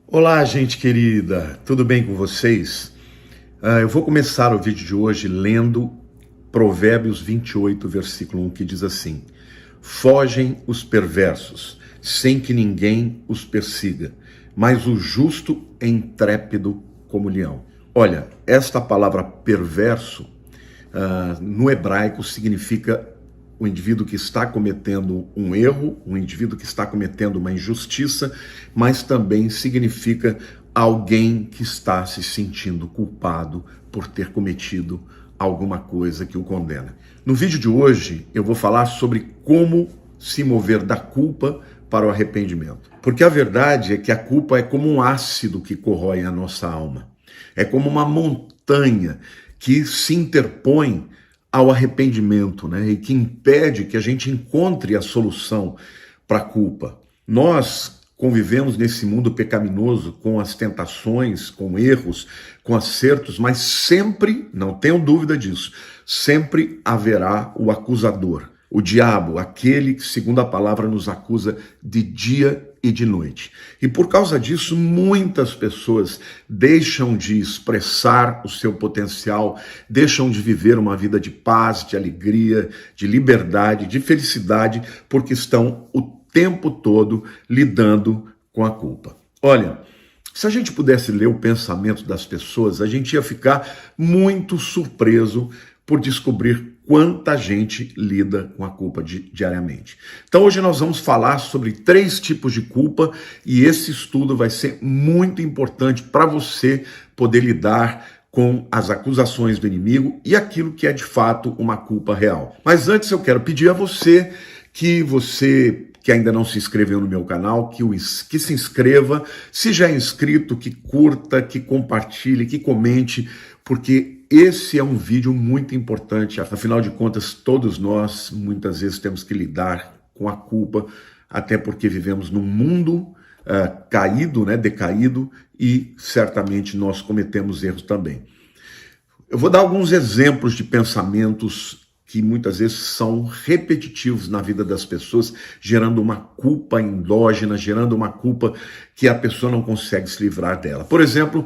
Olá, gente querida, tudo bem com vocês? Eu vou começar o vídeo de hoje lendo Provérbios 28, versículo 1, que diz assim: Fogem os perversos, sem que ninguém os persiga, mas o justo é intrépido como leão. Olha, esta palavra perverso, no hebraico significa o indivíduo que está cometendo um erro, um indivíduo que está cometendo uma injustiça, mas também significa alguém que está se sentindo culpado por ter cometido alguma coisa que o condena. No vídeo de hoje, eu vou falar sobre como se mover da culpa para o arrependimento. Porque a verdade é que a culpa é como um ácido que corrói a nossa alma. É como uma montanha que se interpõe ao arrependimento, né? E que impede que a gente encontre a solução para a culpa. Nós convivemos nesse mundo pecaminoso com as tentações, com erros, com acertos, mas sempre, não tenho dúvida disso, sempre haverá o acusador, o diabo, aquele que, segundo a palavra, nos acusa de dia e de noite. E por causa disso, muitas pessoas deixam de expressar o seu potencial, deixam de viver uma vida de paz, de alegria, de liberdade, de felicidade, porque estão o tempo todo lidando com a culpa. Olha, se a gente pudesse ler o pensamento das pessoas, a gente ia ficar muito surpreso por descobrir quanta gente lida com a culpa diariamente. Então hoje nós vamos falar sobre 3 tipos de culpa e esse estudo vai ser muito importante para você poder lidar com as acusações do inimigo e aquilo que é de fato uma culpa real. Mas antes eu quero pedir a você que ainda não se inscreveu no meu canal, que se inscreva, se já é inscrito, que curta, que compartilhe, que comente, porque esse é um vídeo muito importante. Afinal de contas, todos nós muitas vezes temos que lidar com a culpa, até porque vivemos num mundo caído, né, decaído, e certamente nós cometemos erros também. Eu vou dar alguns exemplos de pensamentos que muitas vezes são repetitivos na vida das pessoas, gerando uma culpa endógena, gerando uma culpa que a pessoa não consegue se livrar dela. Por exemplo,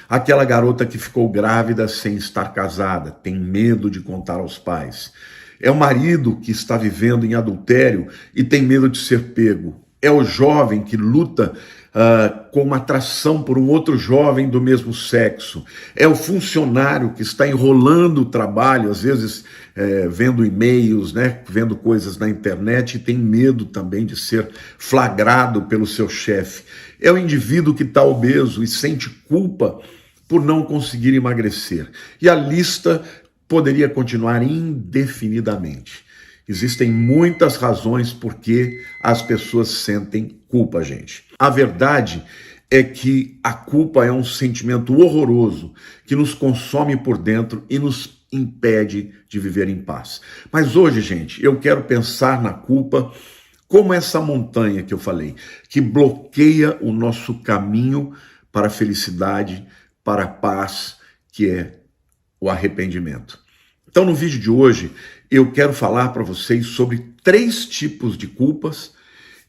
aquela garota que ficou grávida sem estar casada, tem medo de contar aos pais. É o marido que está vivendo em adultério e tem medo de ser pego. É o jovem que luta com uma atração por um outro jovem do mesmo sexo. É o funcionário que está enrolando o trabalho, às vezes vendo e-mails, né, vendo coisas na internet e tem medo também de ser flagrado pelo seu chefe. É o indivíduo que está obeso e sente culpa por não conseguir emagrecer. E a lista poderia continuar indefinidamente. Existem muitas razões por que as pessoas sentem culpa, gente. A verdade é que a culpa é um sentimento horroroso que nos consome por dentro e nos impede de viver em paz. Mas hoje, gente, eu quero pensar na culpa como essa montanha que eu falei, que bloqueia o nosso caminho para a felicidade, para a paz, que é o arrependimento. Então, no vídeo de hoje, eu quero falar para vocês sobre 3 tipos de culpas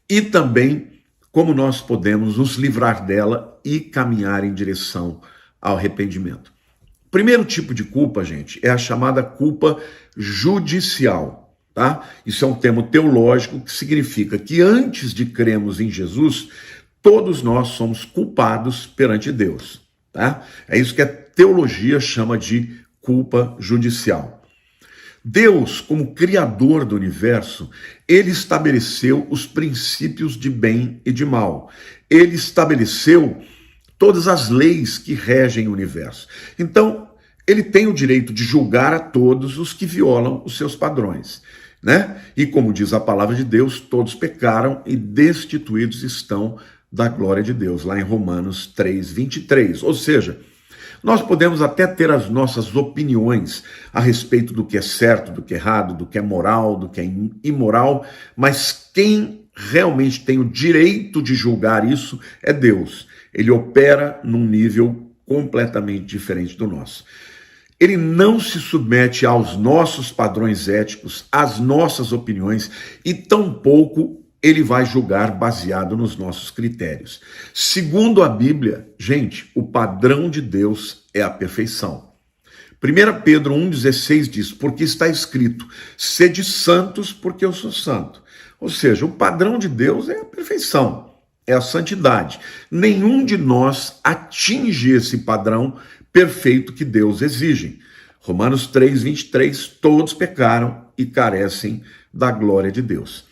e também como nós podemos nos livrar dela e caminhar em direção ao arrependimento. O primeiro tipo de culpa, gente, é a chamada culpa judicial, tá? Isso é um termo teológico que significa que antes de crermos em Jesus, todos nós somos culpados perante Deus, tá? É isso que a teologia chama de culpa judicial. Deus, como criador do universo, ele estabeleceu os princípios de bem e de mal. Ele estabeleceu todas as leis que regem o universo. Então, ele tem o direito de julgar a todos os que violam os seus padrões, né? E como diz a palavra de Deus, todos pecaram e destituídos estão da glória de Deus, lá em Romanos 3:23. Ou seja, nós podemos até ter as nossas opiniões a respeito do que é certo, do que é errado, do que é moral, do que é imoral, mas quem realmente tem o direito de julgar isso é Deus. Ele opera num nível completamente diferente do nosso. Ele não se submete aos nossos padrões éticos, às nossas opiniões e tampouco ele vai julgar baseado nos nossos critérios. Segundo a Bíblia, gente, o padrão de Deus é a perfeição. 1 Pedro 1,16 diz, porque está escrito, sede santos porque eu sou santo. Ou seja, o padrão de Deus é a perfeição, é a santidade. Nenhum de nós atinge esse padrão perfeito que Deus exige. Romanos 3,23, todos pecaram e carecem da glória de Deus.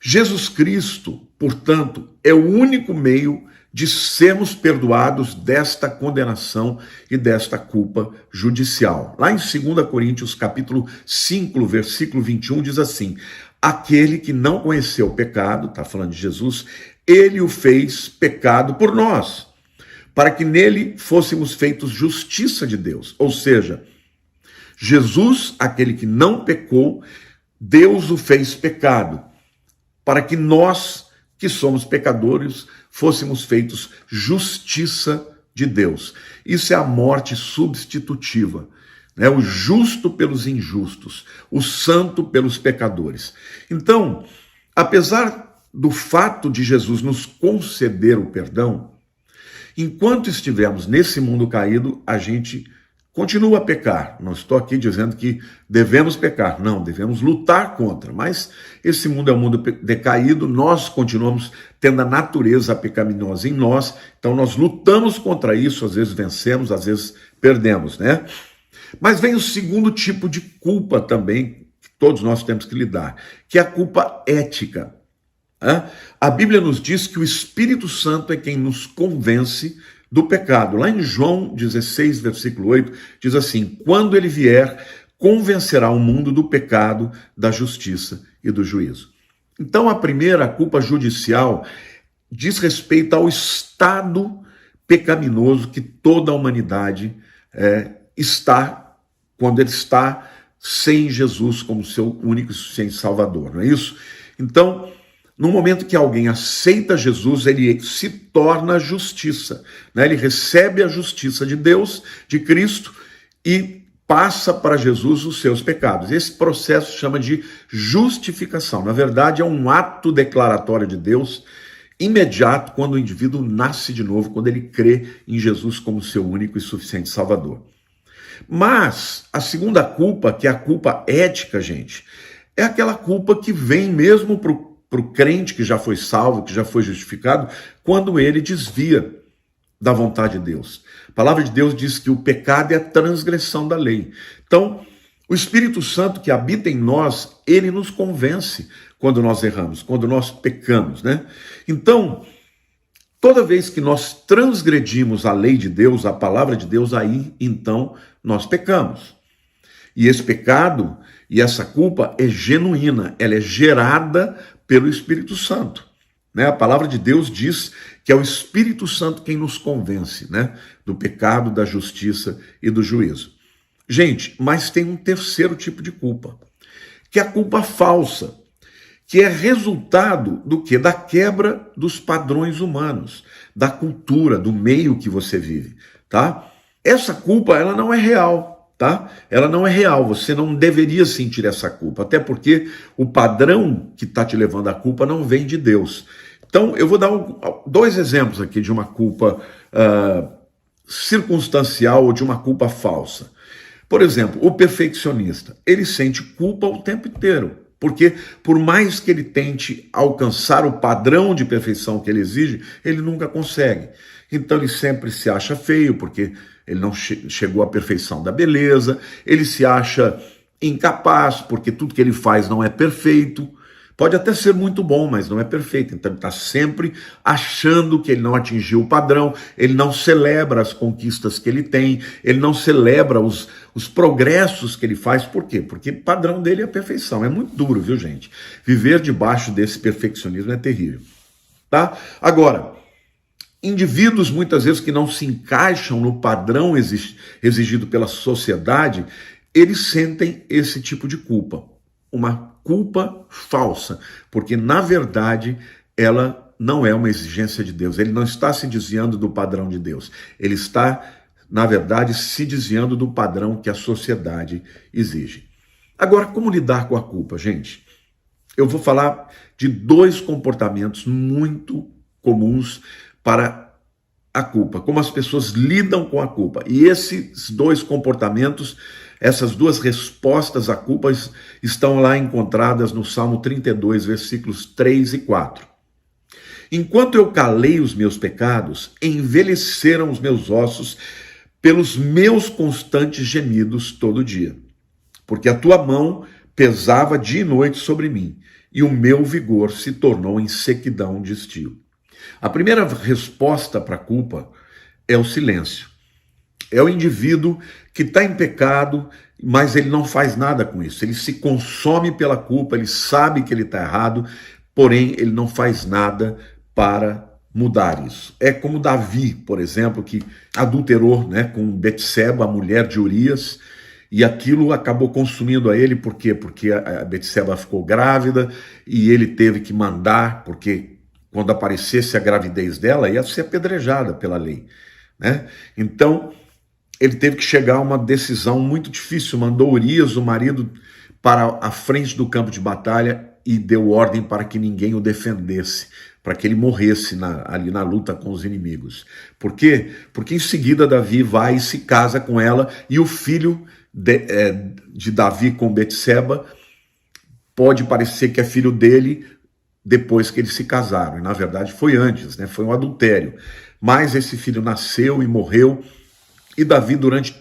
Jesus Cristo, portanto, é o único meio de sermos perdoados desta condenação e desta culpa judicial. Lá em 2 Coríntios, capítulo 5, versículo 21, diz assim, aquele que não conheceu o pecado, está falando de Jesus, ele o fez pecado por nós, para que nele fôssemos feitos justiça de Deus. Ou seja, Jesus, aquele que não pecou, Deus o fez pecado, para que nós, que somos pecadores, fôssemos feitos justiça de Deus. Isso é a morte substitutiva, né? O justo pelos injustos, o santo pelos pecadores. Então, apesar do fato de Jesus nos conceder o perdão, enquanto estivermos nesse mundo caído, a gente continua a pecar. Não estou aqui dizendo que devemos pecar, não, devemos lutar contra, mas esse mundo é um mundo decaído, nós continuamos tendo a natureza pecaminosa em nós, então nós lutamos contra isso, às vezes vencemos, às vezes perdemos, né? Mas vem o segundo tipo de culpa também, que todos nós temos que lidar, que é a culpa ética. A Bíblia nos diz que o Espírito Santo é quem nos convence do pecado. Lá em João 16, versículo 8, diz assim, quando ele vier, convencerá o mundo do pecado, da justiça e do juízo. Então, a primeira, a culpa judicial, diz respeito ao estado pecaminoso que toda a humanidade está, quando ele está sem Jesus como seu único e suficiente Salvador, não é isso? Então, no momento que alguém aceita Jesus, ele se torna justiça, né? Ele recebe a justiça de Deus, de Cristo, e passa para Jesus os seus pecados. Esse processo chama de justificação. Na verdade, é um ato declaratório de Deus imediato quando o indivíduo nasce de novo, quando ele crê em Jesus como seu único e suficiente Salvador. Mas a segunda culpa, que é a culpa ética, gente, é aquela culpa que vem mesmo para o crente que já foi salvo, que já foi justificado, quando ele desvia da vontade de Deus. A palavra de Deus diz que o pecado é a transgressão da lei. Então, o Espírito Santo que habita em nós, ele nos convence quando nós erramos, quando nós pecamos, né? Então, toda vez que nós transgredimos a lei de Deus, a palavra de Deus, aí, então, nós pecamos. E esse pecado e essa culpa é genuína, ela é gerada pelo Espírito Santo, né? A palavra de Deus diz que é o Espírito Santo quem nos convence, né? Do pecado, da justiça e do juízo. Gente, mas tem um terceiro tipo de culpa, que é a culpa falsa, que é resultado do quê? Da quebra dos padrões humanos, da cultura, do meio que você vive, tá? Essa culpa, ela não é real, tá? Ela não é real, você não deveria sentir essa culpa, até porque o padrão que está te levando à culpa não vem de Deus. Então, eu vou dar dois exemplos aqui de uma culpa circunstancial ou de uma culpa falsa. Por exemplo, o perfeccionista, ele sente culpa o tempo inteiro, porque por mais que ele tente alcançar o padrão de perfeição que ele exige, ele nunca consegue. Então ele sempre se acha feio, porque ele não chegou à perfeição da beleza, ele se acha incapaz, porque tudo que ele faz não é perfeito. Pode até ser muito bom, mas não é perfeito. Então ele está sempre achando que ele não atingiu o padrão, ele não celebra as conquistas que ele tem, ele não celebra os progressos que ele faz. Por quê? Porque o padrão dele é a perfeição. É muito duro, viu, gente? Viver debaixo desse perfeccionismo é terrível, tá? Agora, indivíduos muitas vezes que não se encaixam no padrão exigido pela sociedade, eles sentem esse tipo de culpa. Uma culpa falsa, porque na verdade ela não é uma exigência de Deus, ele não está se desviando do padrão de Deus, ele está, na verdade, se desviando do padrão que a sociedade exige. Agora, como lidar com a culpa, gente? eu vou falar de dois comportamentos muito comuns para a culpa, como as pessoas lidam com a culpa. E esses dois comportamentos, essas duas respostas à culpa estão lá encontradas no Salmo 32, versículos 3 e 4. Enquanto eu calei os meus pecados, envelheceram os meus ossos pelos meus constantes gemidos todo dia. Porque a tua mão pesava dia e noite sobre mim, e o meu vigor se tornou em sequidão de estio. A primeira resposta para a culpa é o silêncio. É o indivíduo que está em pecado, mas ele não faz nada com isso. Ele se consome pela culpa, ele sabe que ele está errado, porém ele não faz nada para mudar isso. É como Davi, por exemplo, que adulterou, né, com Betseba, a mulher de Urias, e aquilo acabou consumindo a ele. Por quê? Porque a Betseba ficou grávida e ele teve que mandar, porque quando aparecesse a gravidez dela, ia ser apedrejada pela lei, né? Então, ele teve que chegar a uma decisão muito difícil, mandou Urias, o marido, para a frente do campo de batalha e deu ordem para que ninguém o defendesse, para que ele morresse ali na luta com os inimigos. Por quê? Porque em seguida Davi vai e se casa com ela, e o filho de Davi com Betseba pode parecer que é filho dele depois que eles se casaram, e na verdade foi antes, né? Foi um adultério. Mas esse filho nasceu e morreu, e Davi, durante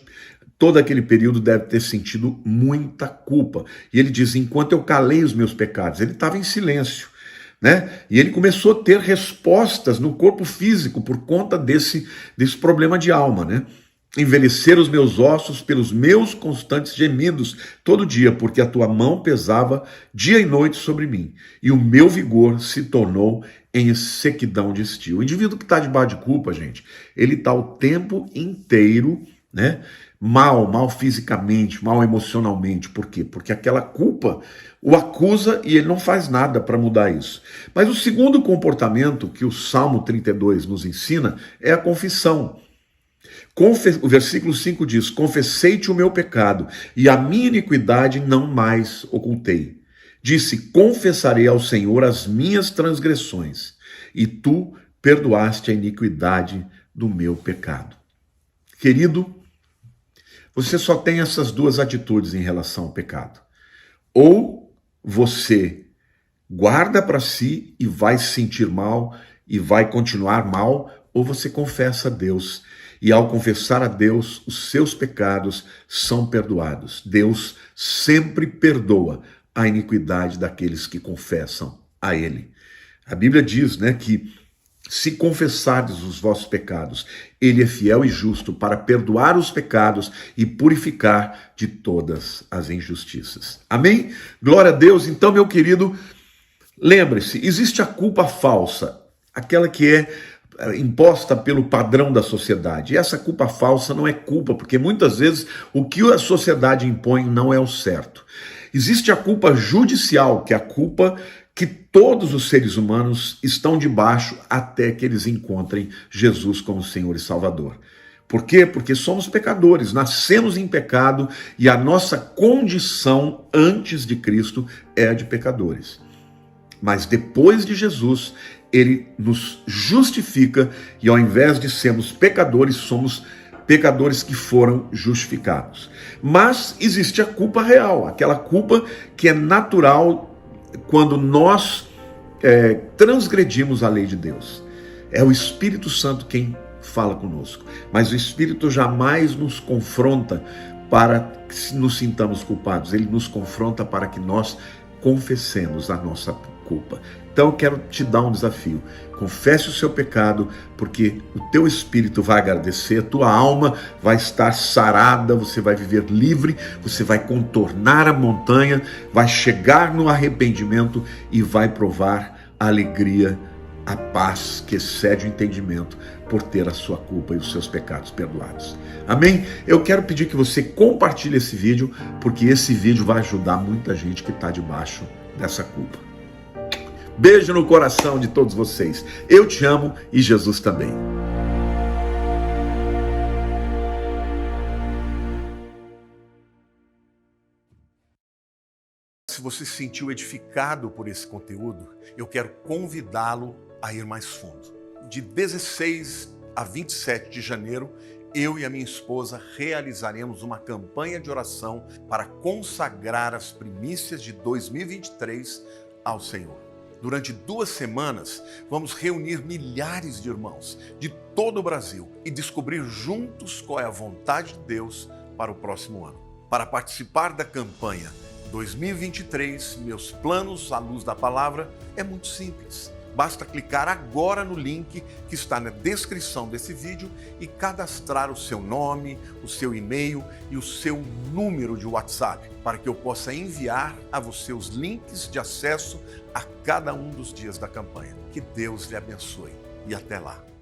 todo aquele período, deve ter sentido muita culpa. E ele diz: enquanto eu calei os meus pecados, ele estava em silêncio, né? E ele começou a ter respostas no corpo físico por conta desse problema de alma, né? Envelhecer os meus ossos pelos meus constantes gemidos todo dia, porque a tua mão pesava dia e noite sobre mim, e o meu vigor se tornou em sequidão de estio. O indivíduo que está debaixo de culpa, gente, ele está o tempo inteiro, né, mal fisicamente, mal emocionalmente. Por quê? Porque aquela culpa o acusa e ele não faz nada para mudar isso. Mas o segundo comportamento que o Salmo 32 nos ensina é a confissão. O versículo 5 diz: confessei-te o meu pecado, e a minha iniquidade não mais ocultei. Disse: confessarei ao Senhor as minhas transgressões, e tu perdoaste a iniquidade do meu pecado. Querido, você só tem essas duas atitudes em relação ao pecado. Ou você guarda para si e vai se sentir mal e vai continuar mal, ou você confessa a Deus. E ao confessar a Deus, os seus pecados são perdoados. Deus sempre perdoa a iniquidade daqueles que confessam a Ele. A Bíblia diz, né, que se confessardes os vossos pecados, Ele é fiel e justo para perdoar os pecados e purificar de todas as injustiças. Amém? Glória a Deus. Então, meu querido, lembre-se, existe a culpa falsa, aquela que é imposta pelo padrão da sociedade. E essa culpa falsa não é culpa, porque muitas vezes o que a sociedade impõe não é o certo. Existe a culpa judicial, que é a culpa que todos os seres humanos estão debaixo até que eles encontrem Jesus como Senhor e Salvador. Por quê? Porque somos pecadores, nascemos em pecado e a nossa condição antes de Cristo é a de pecadores. Mas depois de Jesus, Ele nos justifica e ao invés de sermos pecadores, somos pecadores que foram justificados. Mas existe a culpa real, aquela culpa que é natural quando nós transgredimos a lei de Deus. É o Espírito Santo quem fala conosco, mas o Espírito jamais nos confronta para que nos sintamos culpados. Ele nos confronta para que nós confessemos a nossa culpa. Então eu quero te dar um desafio: confesse o seu pecado, porque o teu espírito vai agradecer, a tua alma vai estar sarada, você vai viver livre, você vai contornar a montanha, vai chegar no arrependimento e vai provar a alegria, a paz que excede o entendimento por ter a sua culpa e os seus pecados perdoados. Amém? Eu quero pedir que você compartilhe esse vídeo, porque esse vídeo vai ajudar muita gente que está debaixo dessa culpa. Beijo no coração de todos vocês. Eu te amo e Jesus também. Se se você se sentiu edificado por esse conteúdo, eu quero convidá-lo a ir mais fundo. De 16 a 27 de janeiro, eu e a minha esposa realizaremos uma campanha de oração para consagrar as primícias de 2023 ao Senhor. Durante 2 semanas, vamos reunir milhares de irmãos de todo o Brasil e descobrir juntos qual é a vontade de Deus para o próximo ano. Para participar da campanha 2023, Meus Planos à Luz da Palavra, é muito simples. Basta clicar agora no link que está na descrição desse vídeo e cadastrar o seu nome, o seu e-mail e o seu número de WhatsApp, para que eu possa enviar a você os links de acesso a cada um dos dias da campanha. Que Deus lhe abençoe e até lá.